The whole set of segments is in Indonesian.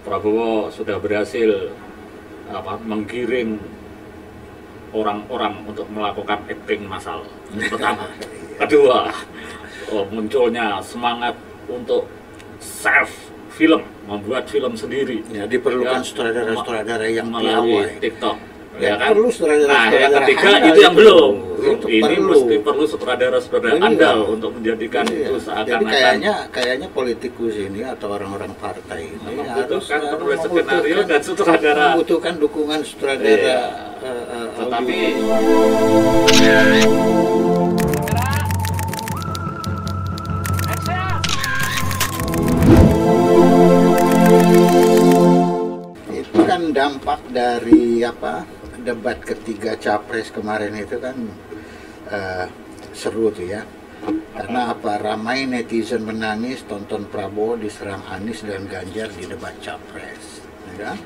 Prabowo sudah berhasil menggiring orang-orang untuk melakukan acting massal. Pertama, kedua, munculnya semangat untuk self film, membuat film sendiri. Ya, diperlukan sutradara-sutradara yang melalui piawai. TikTok. Ya, kan? perlu sutradara-sutradara yang ketiga itu yang belum. Ini mesti perlu sutradara-sutradara andal untuk menjadikan itu seakan-akan. Jadi kayaknya politikus ini atau orang-orang partai ini membutuhkan penulis skenario dan sutradara. Membutuhkan dukungan sutradara. Tetapi itu kan dampak dari debat ketiga capres kemarin itu kan seru tuh ya, karena ramai netizen menangis tonton Prabowo diserang Anies dan Ganjar di debat capres, ya kan?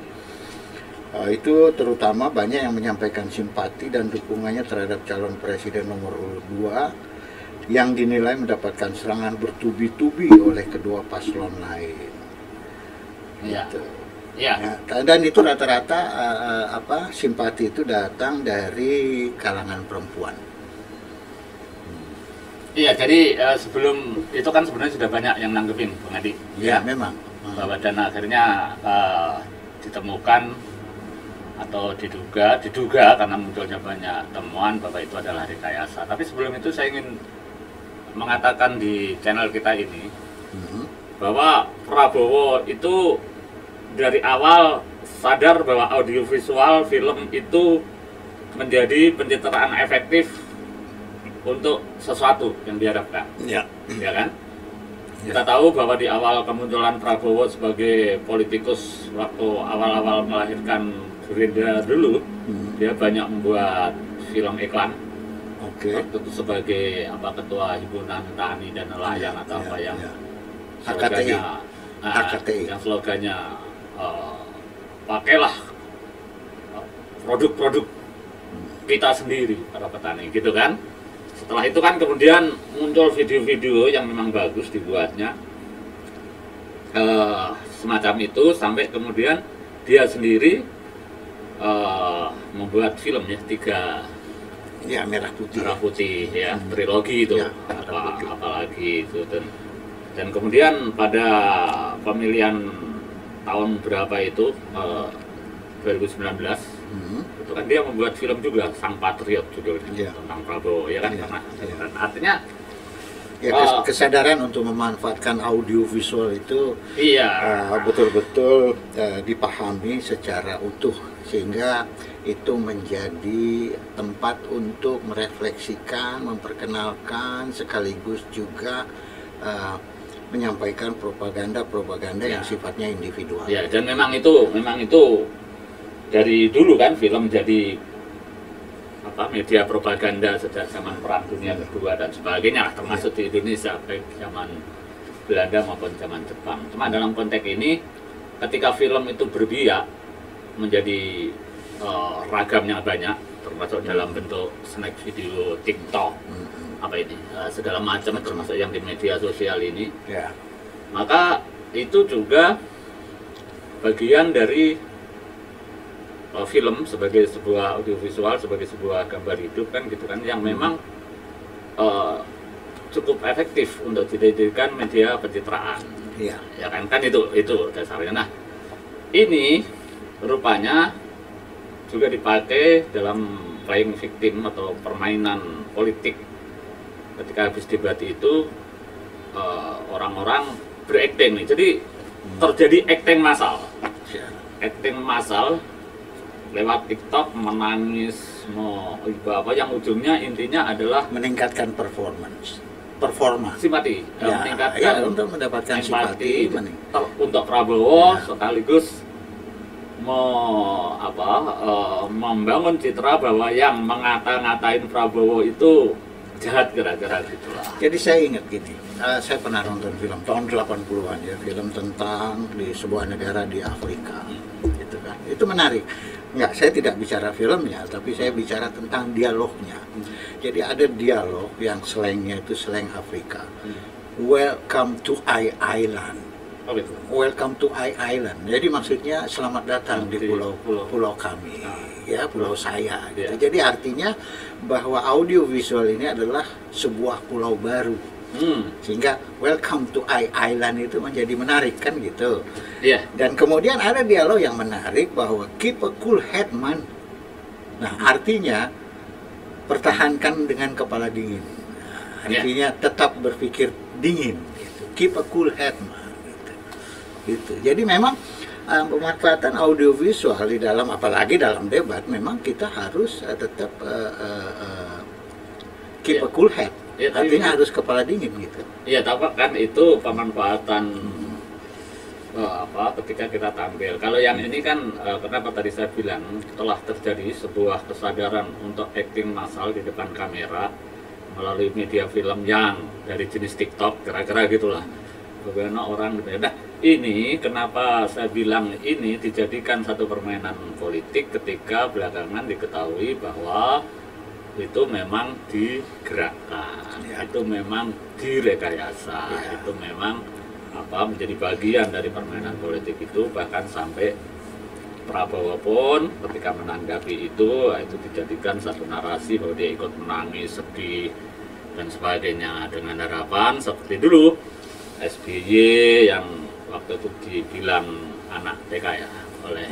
Itu terutama banyak yang menyampaikan simpati dan dukungannya terhadap calon presiden nomor 2 yang dinilai mendapatkan serangan bertubi-tubi oleh kedua paslon lain. ya. Gitu. Ya. Dan itu rata-rata simpati itu datang dari kalangan perempuan. Iya, jadi sebelum itu kan sebenarnya sudah banyak yang nanggepin, Bung Adi. Ya, memang. Bahwa dan akhirnya ditemukan atau diduga karena munculnya banyak temuan bahwa itu adalah rekayasa. Tapi sebelum itu saya ingin mengatakan di channel kita ini bahwa Prabowo itu dari awal sadar bahwa audiovisual film itu menjadi pencitraan efektif untuk sesuatu yang diharapkan. Ya. Ya kan? Kita tahu bahwa di awal kemunculan Prabowo sebagai politikus waktu awal-awal melahirkan Gerindra dulu, dia banyak membuat film iklan. Oke. Waktu itu sebagai ketua himpunan tani dan nelayan atau apa yang HKTI. yang slogannya pakailah produk-produk kita sendiri para petani, gitu kan. Setelah itu kan kemudian muncul video-video yang memang bagus dibuatnya semacam itu, sampai kemudian dia sendiri membuat film ya 3 merah putih ya, trilogi itu ya, apalagi itu, dan kemudian pada pemilihan tahun berapa itu 2019 itu kan dia membuat film juga, Sang Patriot judulnya, tentang Prabowo, ya kan. Dan artinya kesadaran untuk memanfaatkan audiovisual itu iya betul-betul dipahami secara utuh, sehingga itu menjadi tempat untuk merefleksikan, memperkenalkan, sekaligus juga menyampaikan propaganda yang sifatnya individual. Ya, dan memang itu dari dulu kan film jadi media propaganda sejak zaman Perang Dunia Kedua dan sebagainya, termasuk di Indonesia baik zaman Belanda maupun zaman Jepang. Cuma dalam konteks ini, ketika film itu berbiak menjadi ragamnya banyak, termasuk dalam bentuk snack video, TikTok, segala macam, termasuk yang di media sosial ini, maka itu juga bagian dari film sebagai sebuah audiovisual, sebagai sebuah gambar hidup kan, gitu kan, yang memang cukup efektif untuk dijadikan media pencitraan. Ya kan itu dasarnya. Nah, ini rupanya juga dipakai dalam playing victim atau permainan politik. Ketika habis debat itu orang-orang berakting nih, jadi terjadi acting massal. Acting massal lewat TikTok, menangis, yang ujungnya intinya adalah meningkatkan performa simpati, meningkatkan untuk mendapatkan simpati untuk Prabowo, sekaligus membangun citra bahwa yang ngata-ngatain Prabowo itu jahat, kira-kira gitulah. Jadi saya ingat gini, saya pernah nonton film tahun 80-an ya, film tentang di sebuah negara di Afrika, gitu kan. Itu menarik. Enggak, saya tidak bicara filmnya, tapi saya bicara tentang dialognya. Jadi ada dialog yang slangnya itu slang Afrika. Welcome to Island. Oh gitu. Welcome to Island. Jadi maksudnya selamat datang di pulau kami, ya pulau saya. Gitu. Yeah. Jadi artinya bahwa audio visual ini adalah sebuah pulau baru. Sehingga welcome to Island itu menjadi menarik kan gitu. Yeah. Dan kemudian ada dialog yang menarik bahwa keep a cool head man. Nah artinya pertahankan dengan kepala dingin. Nah, artinya tetap berpikir dingin. Gitu. Keep a cool head man. Gitu. Jadi memang pemanfaatan audiovisual di dalam, apalagi dalam debat, memang kita harus tetap keep a cool head. Artinya harus kepala dingin gitu. Iya, tapi kan itu pemanfaatan ketika kita tampil. Kalau yang ini kan kenapa tadi saya bilang telah terjadi sebuah kesadaran untuk acting massal di depan kamera melalui media film yang dari jenis TikTok, kira-kira gitulah. Bagaimana orang berbeda. Ini kenapa saya bilang ini dijadikan satu permainan politik ketika belakangan diketahui bahwa itu memang digerakkan, itu memang direkayasa, itu memang menjadi bagian dari permainan politik itu. Bahkan sampai Prabowo pun ketika menanggapi itu dijadikan satu narasi bahwa dia ikut menangis, sedih dan sebagainya, dengan harapan seperti dulu SBY yang waktu itu dibilang anak TK ya oleh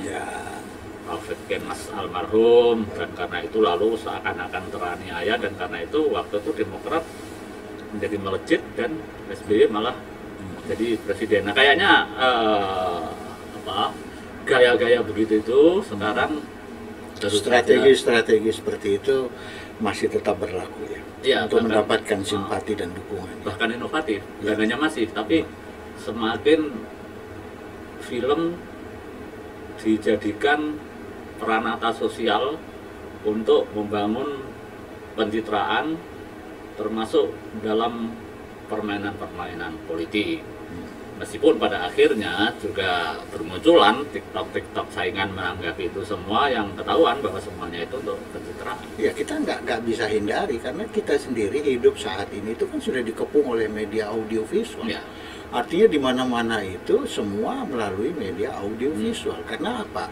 Taufik Kemas almarhum, dan karena itu lalu seakan-akan teraniaya, dan karena itu waktu itu Demokrat menjadi melejit dan SBY malah jadi presiden. Nah kayaknya gaya-gaya begitu itu sekarang strategi seperti itu masih tetap berlaku ya, untuk mendapatkan simpati dan dukungan. Bahkan inovatif, bukan hanya masif, tapi semakin film dijadikan peranata sosial untuk membangun pencitraan, termasuk dalam permainan-permainan politik. Meskipun pada akhirnya juga bermunculan TikTok saingan menanggapi itu semua, yang ketahuan bahwa semuanya itu untuk pencitraan. Ya kita nggak bisa hindari, karena kita sendiri hidup saat ini itu kan sudah dikepung oleh media audiovisual. Ya. Artinya di mana-mana itu semua melalui media audiovisual. Karena apa?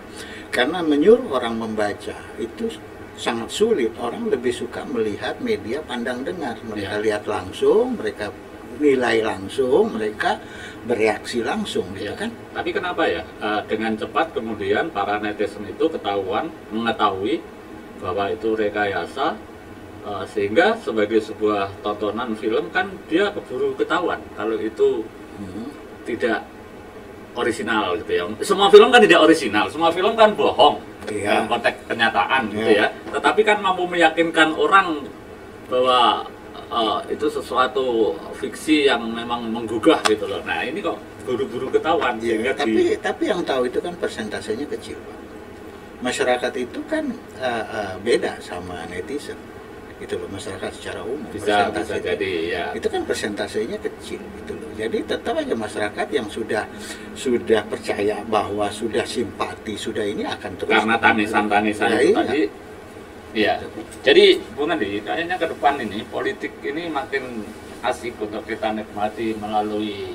Karena menyuruh orang membaca itu sangat sulit. Orang lebih suka melihat media pandang dengar. Mereka lihat langsung, mereka nilai langsung, mereka bereaksi langsung, gitu kan? Tapi kenapa ya dengan cepat kemudian para netizen itu mengetahui bahwa itu rekayasa, sehingga sebagai sebuah tontonan film kan dia keburu ketahuan kalau itu tidak orisinal gitu ya. Semua film kan tidak orisinal, semua film kan bohong dalam konteks kenyataan gitu ya. Tetapi kan mampu meyakinkan orang bahwa itu sesuatu fiksi yang memang menggugah gitu loh. Nah ini kok buru-buru ketahuan. Tapi yang tahu itu kan persentasenya kecil, Pak. Masyarakat itu kan beda sama netizen. Itu loh, masyarakat secara umum. Bisa jadi ya. Itu kan persentasenya kecil gitu loh. Jadi tetap aja masyarakat yang sudah percaya bahwa sudah simpati, sudah ini akan terus. Karena tangisan-tangisan itu tadi. Iya, jadi Bung Andi, kayaknya ke depan ini politik ini makin asik untuk kita nikmati melalui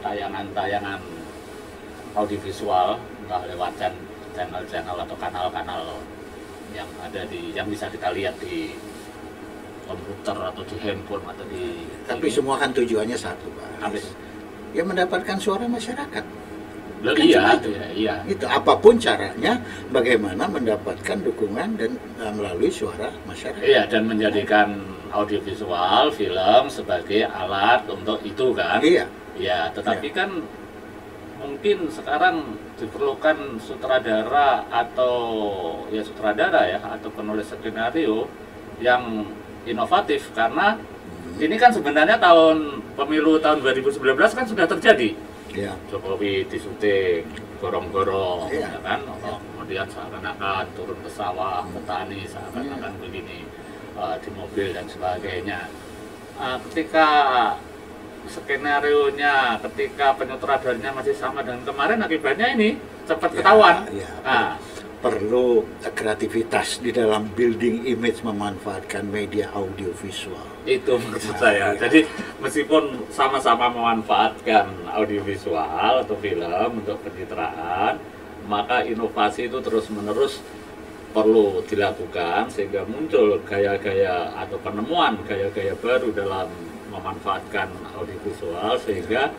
tayangan-tayangan audiovisual, entah lewat channel-channel atau kanal-kanal yang ada yang bisa kita lihat di komputer atau di handphone atau di. Tapi semua kan tujuannya satu, Pak. Ya mendapatkan suara masyarakat. Iya. Itu apapun caranya, bagaimana mendapatkan dukungan dan melalui suara masyarakat. Iya, dan menjadikan audiovisual film sebagai alat untuk itu kan. Iya. Ya, tetapi kan mungkin sekarang diperlukan sutradara atau penulis skenario yang inovatif, karena ini kan sebenarnya pemilu tahun 2019 kan sudah terjadi. Ya. Jokowi disyuting gorong-gorong, ya kan? Kemudian seakan-akan turun ke sawah, petani seakan-akan begini di mobil dan sebagainya. Ketika skenario-nya, ketika penyutradaranya masih sama dengan kemarin, akibatnya ini cepat ketahuan. perlu kreativitas di dalam building image memanfaatkan media audiovisual. Itu maksud saya. Jadi meskipun sama-sama memanfaatkan audiovisual atau film untuk pencitraan, maka inovasi itu terus-menerus perlu dilakukan sehingga muncul gaya-gaya atau penemuan gaya-gaya baru dalam memanfaatkan audiovisual sehingga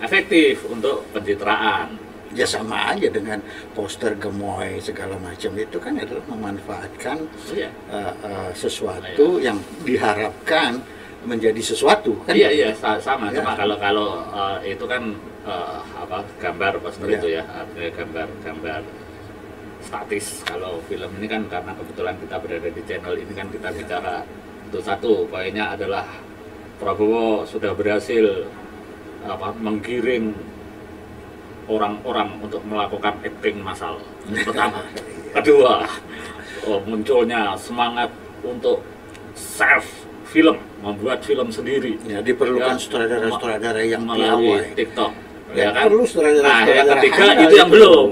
efektif untuk pencitraan. Ya sama aja dengan poster gemoy segala macam itu kan adalah memanfaatkan sesuatu yang diharapkan menjadi sesuatu kan? Iya sama. Cuma kalau itu kan gambar poster itu ya, gambar statis. Kalau film ini kan karena kebetulan kita berada di channel ini kan kita bicara untuk satu poinnya adalah Prabowo sudah berhasil menggiring orang-orang untuk melakukan acting massal. Pertama, kedua, munculnya semangat untuk self film, membuat film sendiri. Ya, diperlukan sutradara-sutradara yang melalui piawai. TikTok. Ya, kan? perlu sutradara-sutradara. Nah, yang ketiga itu yang belum.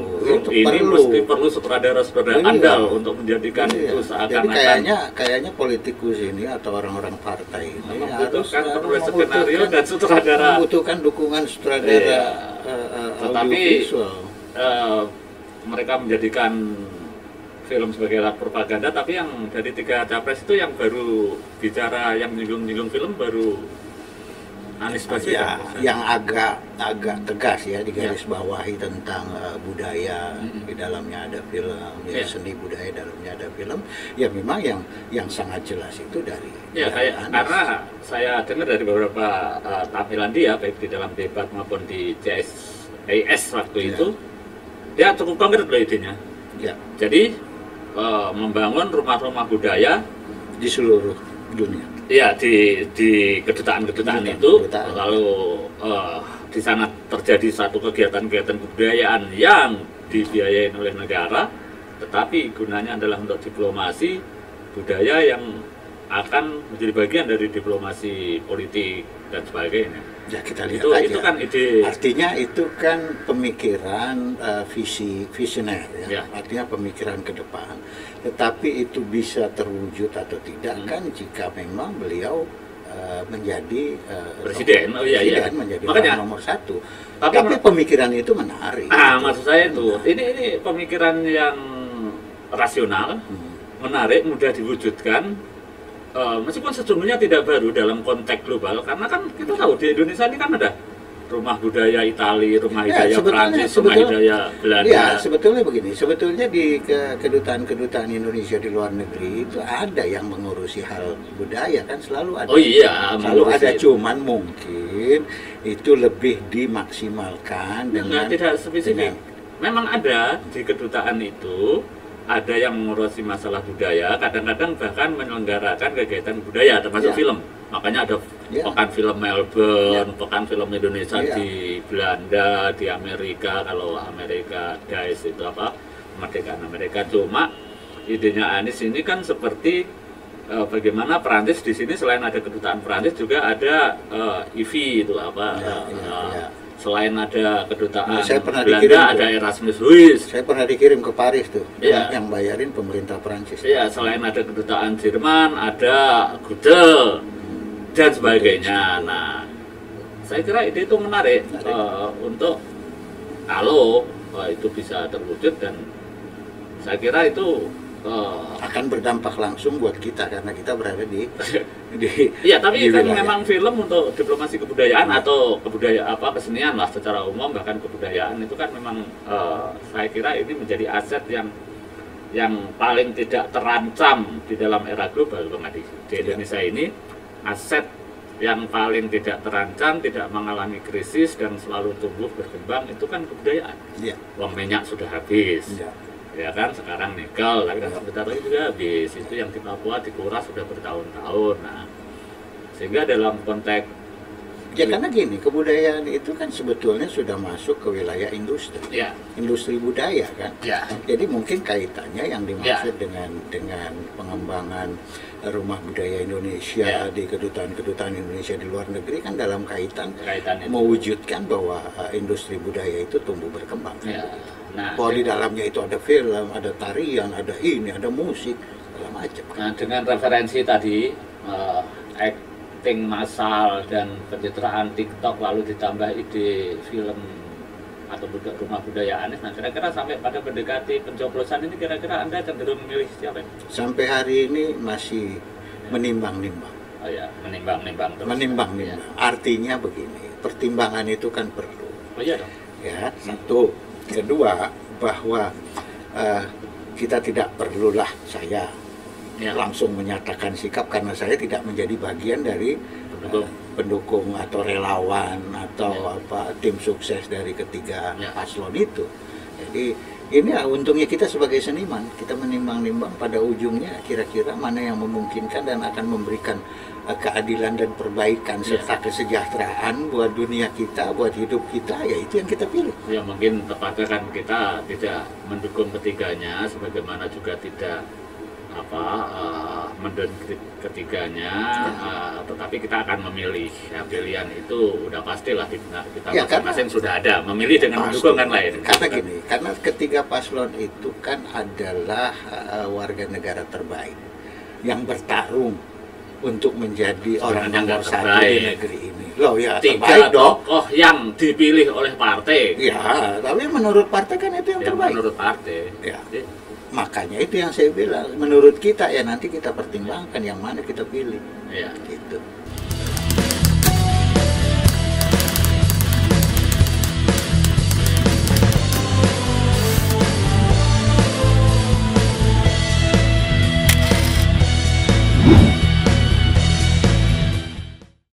Ini mesti perlu sutradara-sutradara andal untuk menjadikan itu seakan-akan. Jadi kayaknya politikus ini atau orang-orang partai ini membutuhkan penulis skenario dan sutradara. Membutuhkan dukungan sutradara tetapi audiovisual. Mereka menjadikan film sebagai alat propaganda, tapi yang dari 3 capres itu yang baru bicara, yang nyinggung film baru Anies Baswedan. Yang agak tegas ya digaris bawahi tentang budaya, di dalamnya ada film, seni budaya dalamnya ada film. Ya memang yang sangat jelas itu dari karena saya dengar dari beberapa tampilan dia baik di dalam debat maupun di CSIS waktu itu, dia cukup konkret loh idenya. Jadi membangun rumah-rumah budaya di seluruh dunia. Iya, di kedutaan-kedutaan itu, lalu di sana terjadi satu kegiatan-kegiatan kebudayaan yang dibiayain oleh negara, tetapi gunanya adalah untuk diplomasi budaya yang akan menjadi bagian dari diplomasi politik dan sebagainya. Ya kita lihat aja. Itu kan ide. Artinya itu kan pemikiran visioner ya. Artinya pemikiran ke depan. Tetapi itu bisa terwujud atau tidak kan jika memang beliau menjadi presiden. Menjadi makanya, nomor 1. Tapi pemikiran itu menarik. Maksud saya itu ini pemikiran yang rasional, menarik, mudah diwujudkan. Meskipun sesungguhnya tidak baru dalam konteks global, karena kan kita tahu di Indonesia ini kan ada rumah budaya Italia, rumah budaya Prancis, rumah budaya Belanda. Ya, sebetulnya begini, sebetulnya di kedutaan-kedutaan Indonesia di luar negeri itu ada yang mengurusi hal budaya kan selalu ada. Selalu ada, cuman mungkin itu lebih dimaksimalkan dengan tidak spesifik. Memang ada di kedutaan itu. Ada yang mengurusi masalah budaya, kadang-kadang bahkan menyelenggarakan kegiatan budaya termasuk film. Makanya ada pekan film Melbourne, pekan film Indonesia di Belanda, di Amerika. Kalau Amerika DICE itu kemerdekaan Amerika. Cuma idenya Anies ini kan seperti bagaimana Perancis di sini selain ada kedutaan Perancis juga ada IVI itu selain ada kedutaan Belanda, ada Erasmus Huis. Saya pernah dikirim ke Paris tuh, yang bayarin pemerintah Prancis. Iya, selain ada kedutaan Jerman, ada Gudel dan sebagainya. Nah, saya kira ide itu menarik. Untuk kalau itu bisa terwujud, dan saya kira itu akan berdampak langsung buat kita karena kita berada di iya, tapi kan memang film untuk diplomasi kebudayaan atau kesenian lah secara umum, bahkan kebudayaan itu kan memang saya kira ini menjadi aset yang paling tidak terancam di dalam era global, Bang Adi. Di Indonesia ini aset yang paling tidak terancam, tidak mengalami krisis dan selalu tumbuh berkembang itu kan kebudayaan. Uang minyak sudah habis. Ya kan, sekarang nikel, tapi kan sebentar lagi juga habis. Itu yang di Papua dikuras sudah bertahun-tahun. Nah, sehingga dalam konteks karena gini, kebudayaan itu kan sebetulnya sudah masuk ke wilayah industri, industri budaya kan. Jadi mungkin kaitannya yang dimaksud dengan pengembangan rumah budaya Indonesia di kedutaan-kedutaan Indonesia di luar negeri kan dalam kaitan mewujudkan bahwa industri budaya itu tumbuh berkembang. Nah, bahwa di dalamnya itu ada film, ada tarian, ada ini, ada musik, segala macam. nah, dengan referensi tadi acting massal dan pencitraan TikTok lalu ditambah ide film atau rumah budaya Anies, nah kira-kira sampai pada mendekati pencoblosan ini kira-kira Anda cenderung memilih siapa? Sampai hari ini masih menimbang-nimbang. Oh ya, menimbang-nimbang terus. Menimbang-nimbang. Ya. Artinya begini, pertimbangan itu kan perlu. Oh iya dong. Ya, satu. Kedua, bahwa kita tidak perlulah saya langsung menyatakan sikap karena saya tidak menjadi bagian dari pendukung atau relawan atau tim sukses dari ketiga paslon itu. Jadi ini untungnya kita sebagai seniman, kita menimbang-nimbang pada ujungnya kira-kira mana yang memungkinkan dan akan memberikan keadilan dan perbaikan serta kesejahteraan buat dunia kita, buat hidup kita, ya itu yang kita pilih. Ya mungkin tepatnya kan kita tidak mendukung ketiganya, sebagaimana juga tidak mendengkrit ketiganya, tetapi kita akan memilih. Ya, pilihan itu udah pastilah kita ya, masing-masing sudah ada memilih dengan mendukung kan lain. Karena gini, karena ketiga paslon itu kan adalah warga negara terbaik yang bertarung untuk menjadi orang nomor satu di negeri ini. Loh ya, tiga tokoh yang dipilih oleh partai. Ya, tapi menurut partai kan itu yang terbaik. Menurut partai. Ya. Makanya itu yang saya bilang, menurut kita ya nanti kita pertimbangkan yang mana kita pilih. Ya. Gitu.